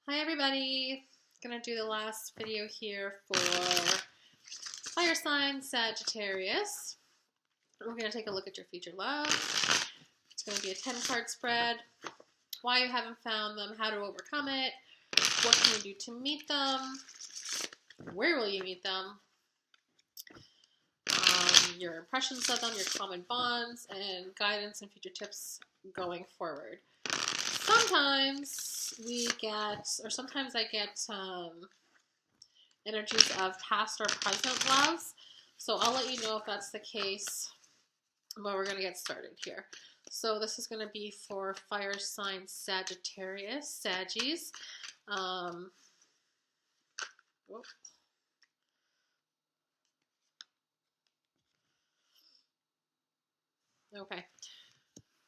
Hi everybody, gonna do the last video here for fire sign Sagittarius. We're gonna take a look at your future love. It's gonna be a 10 card spread, why you haven't found them, how to overcome it, what can you do to meet them, where will you meet them, your impressions of them, your common bonds, and guidance and future tips going forward. Sometimes I get energies of past or present loves. So I'll let you know if that's the case, but we're going to get started here. So this is going to be for fire sign Sagittarius, Saggies. Okay.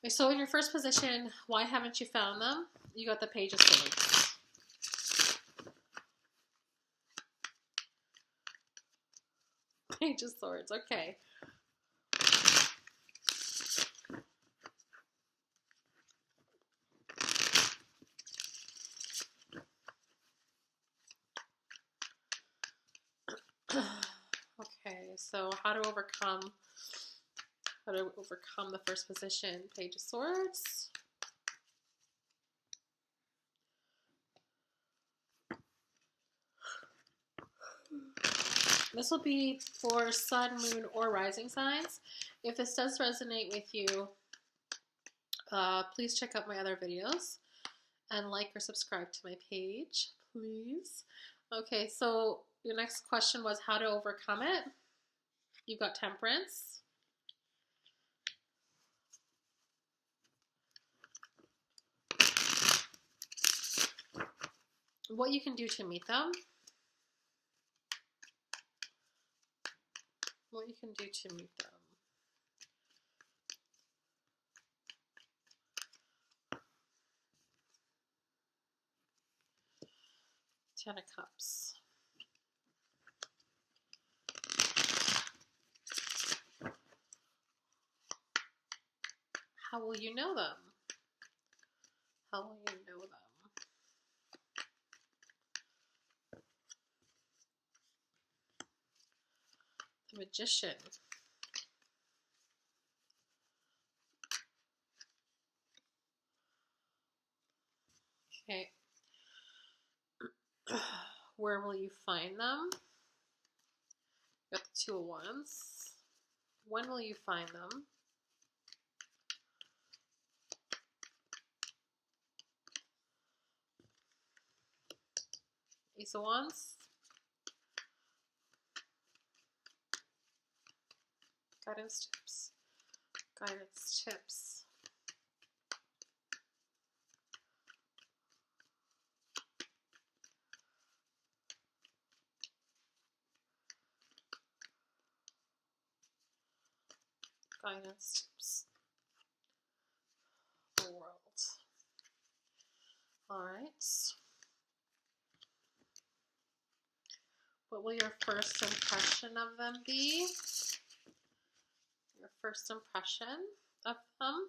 So in your first position, why haven't you found them? You got the Page of Swords. Page of Swords, okay. Okay, so how to overcome the first position, Page of Swords. This will be for sun, moon, or rising signs. If this does resonate with you, please check out my other videos and like or subscribe to my page, please. Okay, so your next question was how to overcome it. You've got Temperance. What you can do to meet them. What you can do to meet them. Ten of Cups. How will you know them? How will you know them? The Magician. Okay. Where will you find them? Got the Two of Wands. When will you find them? Ace of Wands. Guidance tips. Guidance tips. Guidance tips. The World. Alright. What will your first impression of them be? Your first impression of them?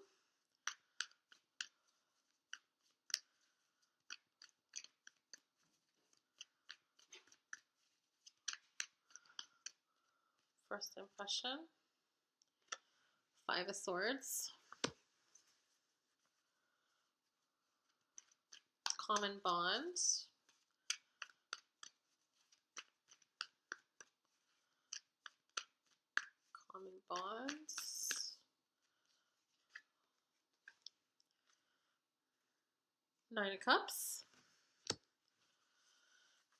First impression. Five of Swords. Common bond. Common bonds. Nine of Cups.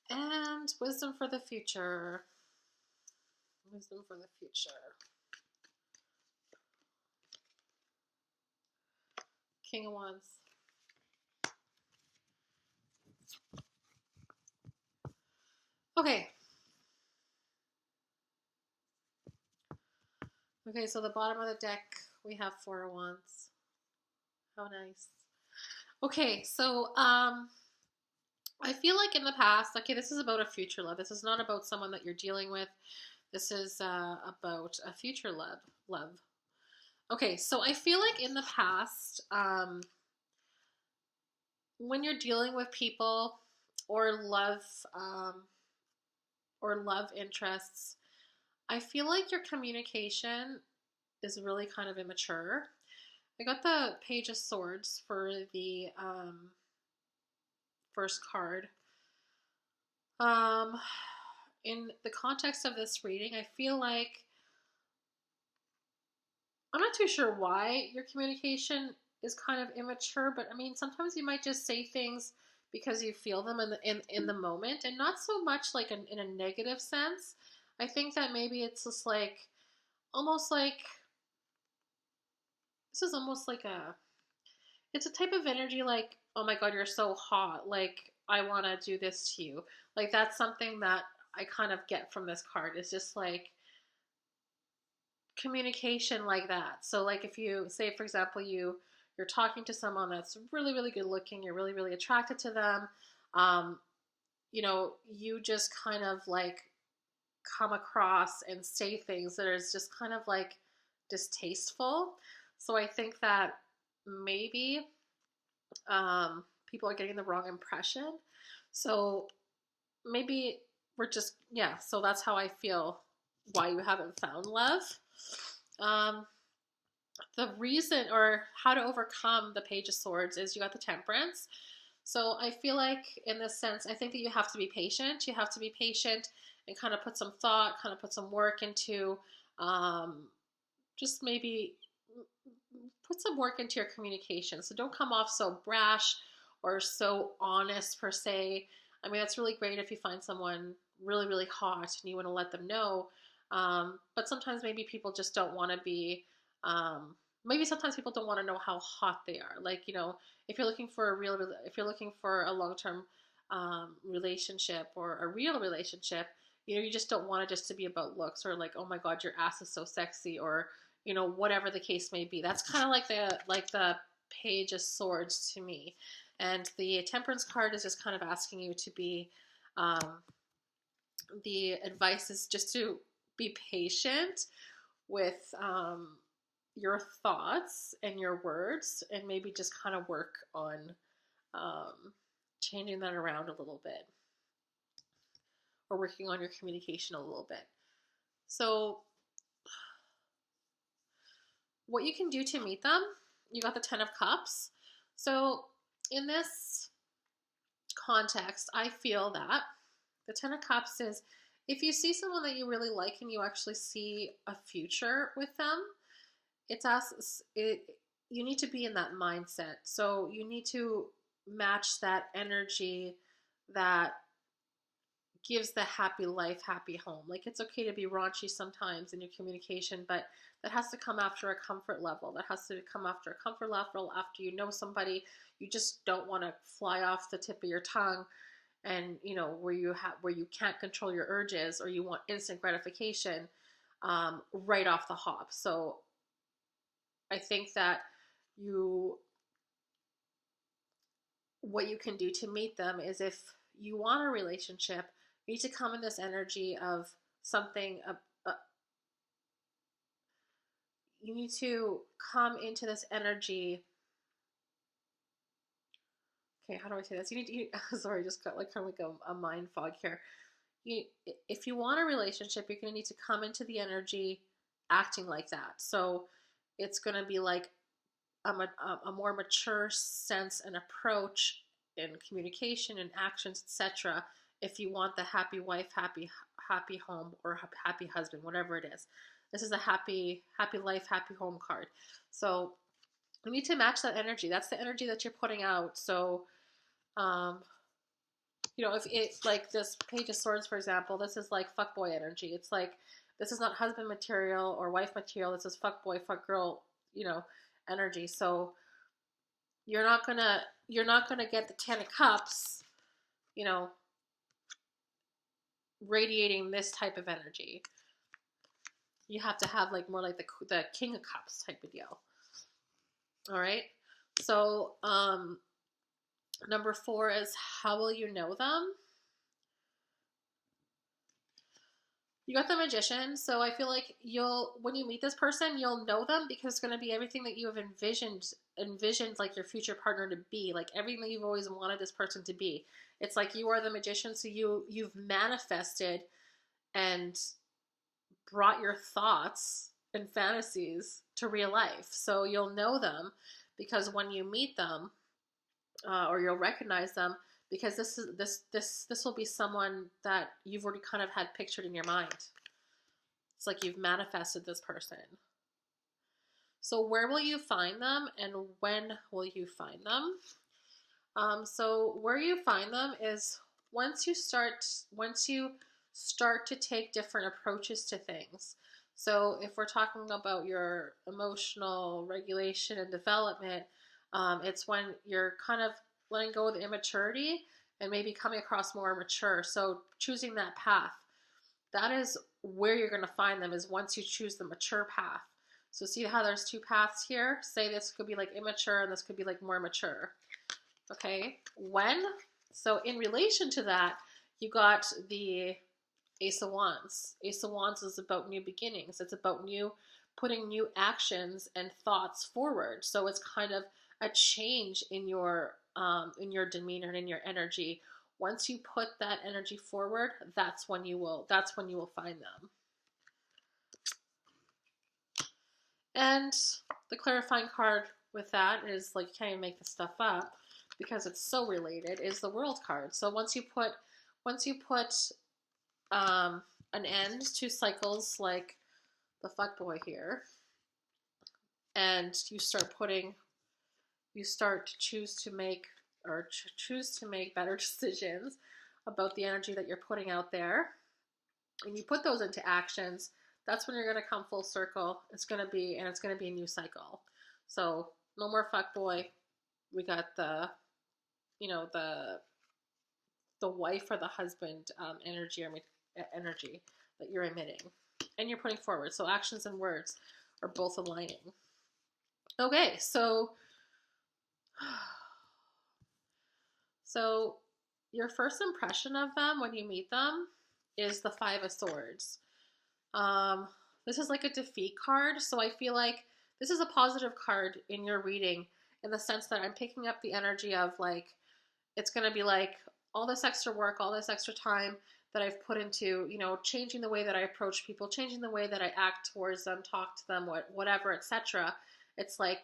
And wisdom for the future. Wisdom for the future. King of Wands. Okay. Okay, so the bottom of the deck, we have Four of Wands. How nice. Okay, so I feel like in the past, okay, this is about a future love. This is not about someone that you're dealing with. This is about a future love. Okay, so I feel like in the past, when you're dealing with people, or love interests, I feel like your communication is really kind of immature. I got the Page of Swords for the first card. In the context of this reading, I feel like I'm not too sure why your communication is kind of immature, but I mean, sometimes you might just say things because you feel them in the moment, and not so much like in a negative sense. I think that maybe it's just like almost like this is almost like it's a type of energy like, oh my god, you're so hot, like I want to do this to you. Like that's something that I kind of get from this card. It's just like communication like that. So like if you say, for example, you're talking to someone that's really, really good looking, you're really, really attracted to them, you know, you just kind of like come across and say things that is just kind of like distasteful. So I think that maybe people are getting the wrong impression. So maybe we're just, yeah, so that's how I feel why you haven't found love. The reason or how to overcome the Page of Swords is you got the Temperance. So I feel like in this sense, I think that you have to be patient. You have to be patient and kind of put some thought, kind of put some work into just maybe put some work into your communication. So don't come off so brash or so honest per se. I mean, that's really great if you find someone really, really hot and you want to let them know. But sometimes maybe people just don't want to be, maybe sometimes people don't want to know how hot they are. Like, you know, if you're looking for if you're looking for a long-term relationship or a real relationship, you know, you just don't want it just to be about looks or like, oh my God, your ass is so sexy, or, you know, whatever the case may be. That's kind of like the Page of Swords to me. And the Temperance card is just kind of asking you to be, the advice is just to be patient with your thoughts and your words, and maybe just kind of work on changing that around a little bit, or working on your communication a little bit. So what you can do to meet them, you got the 10 of Cups. So in this context, I feel that the 10 of Cups is if you see someone that you really like and you actually see a future with them, you need to be in that mindset. So you need to match that energy that gives the happy life, happy home. Like, it's okay to be raunchy sometimes in your communication, but that has to come after a comfort level. That has to come after a comfort level, after you know somebody. You just don't want to fly off the tip of your tongue, and you know, where you can't control your urges, or you want instant gratification right off the hop. So I think that what you can do to meet them is, if you want a relationship, you need to come in this energy of something. You need to come into this energy. Okay, how do I say this? Sorry, just got like kind of like a mind fog here. If you want a relationship, you're going to need to come into the energy acting like that. So it's going to be like a more mature sense and approach in communication and actions, etc. If you want the happy wife, happy home, or happy husband, whatever it is. This is a happy life, happy home card. So you need to match that energy. That's the energy that you're putting out. So, you know, if it's like this Page of Swords, for example, this is like fuckboy energy. It's like, this is not husband material or wife material. This is fuckboy, fuck girl, you know, energy. So you're not gonna get the 10 of Cups, you know, radiating this type of energy. You have to have like more like the King of Cups type of deal. All right. So number 4 is, how will you know them? You got the Magician, so I feel like when you meet this person, you'll know them because it's going to be everything that you have envisioned like your future partner to be, like everything that you've always wanted this person to be. It's like you are the Magician, so you've manifested and brought your thoughts and fantasies to real life. So you'll know them because when you meet them, or you'll recognize them, because this will be someone that you've already kind of had pictured in your mind. It's like you've manifested this person. So where will you find them and when will you find them? So where you find them is once you start to take different approaches to things. So if we're talking about your emotional regulation and development, it's when you're kind of letting go of the immaturity and maybe coming across more mature. So choosing that path, that is where you're going to find them, is once you choose the mature path. So see how there's two paths here? Say this could be like immature and this could be like more mature. Okay, when? So in relation to that, you got the Ace of Wands. Ace of Wands is about new beginnings. It's about putting new actions and thoughts forward. So it's kind of a change in your demeanor and in your energy. Once you put that energy forward, that's when you will find them. And the clarifying card with that is, like, you can't even make this stuff up because it's so related, is the World card. So once you put an end to cycles like the fuckboy here, and you start to choose to make better decisions about the energy that you're putting out there, and you put those into actions, that's when you're going to come full circle. It's going to be a new cycle. So no more fuckboy. We got the wife or the husband energy that you're emitting and you're putting forward. So actions and words are both aligning. Okay, so your first impression of them when you meet them is the Five of Swords. This is like a defeat card, so I feel like this is a positive card in your reading, in the sense that I'm picking up the energy of, like, it's going to be like all this extra work, all this extra time that I've put into, changing the way that I approach people, changing the way that I act towards them, talk to them, whatever, etc. It's like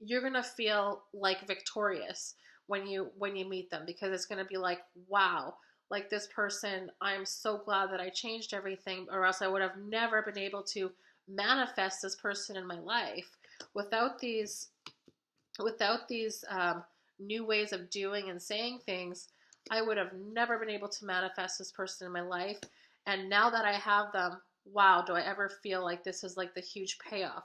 you're going to feel like victorious when you meet them, because it's going to be like, wow, like this person, I'm so glad that I changed everything, or else I would have never been able to manifest this person in my life without these new ways of doing and saying things. I would have never been able to manifest this person in my life. And now that I have them, wow, do I ever feel like this is like the huge payoff.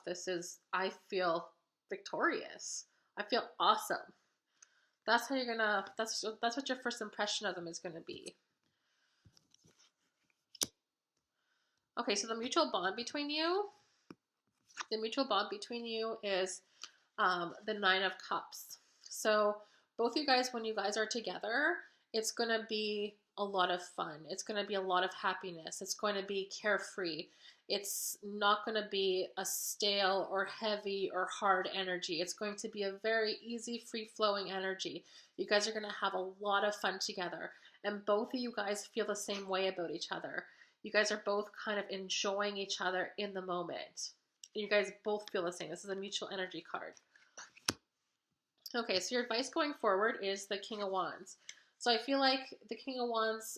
I feel victorious. I feel awesome. That's how that's what your first impression of them is going to be. Okay, so the mutual bond between you is the Nine of Cups. So both you guys, when you guys are together, it's going to be a lot of fun. It's going to be a lot of happiness. It's going to be carefree. It's not going to be a stale or heavy or hard energy. It's going to be a very easy, free-flowing energy. You guys are going to have a lot of fun together. And both of you guys feel the same way about each other. You guys are both kind of enjoying each other in the moment. You guys both feel the same. This is a mutual energy card. Okay, so your advice going forward is the King of Wands. So I feel like the King of Wands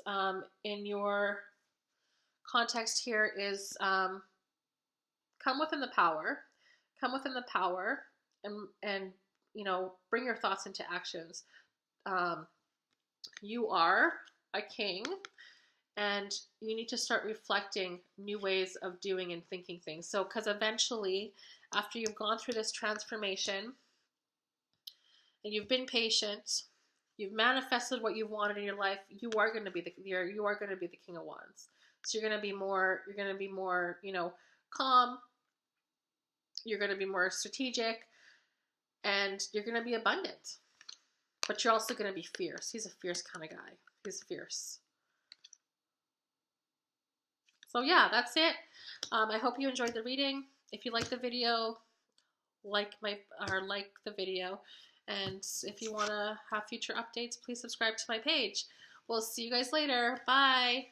in your context here is come within the power and bring your thoughts into actions. You are a king, and you need to start reflecting new ways of doing and thinking things. So, because eventually, after you've gone through this transformation and you've been patient, you've manifested what you've wanted in your life, you are going to be the King of Wands. So you're going to be more, calm. You're going to be more strategic, and you're going to be abundant. But you're also going to be fierce. He's a fierce kind of guy. He's fierce. So yeah, that's it. I hope you enjoyed the reading. If you like the video, like the video, and if you want to have future updates, please subscribe to my page. We'll see you guys later. Bye.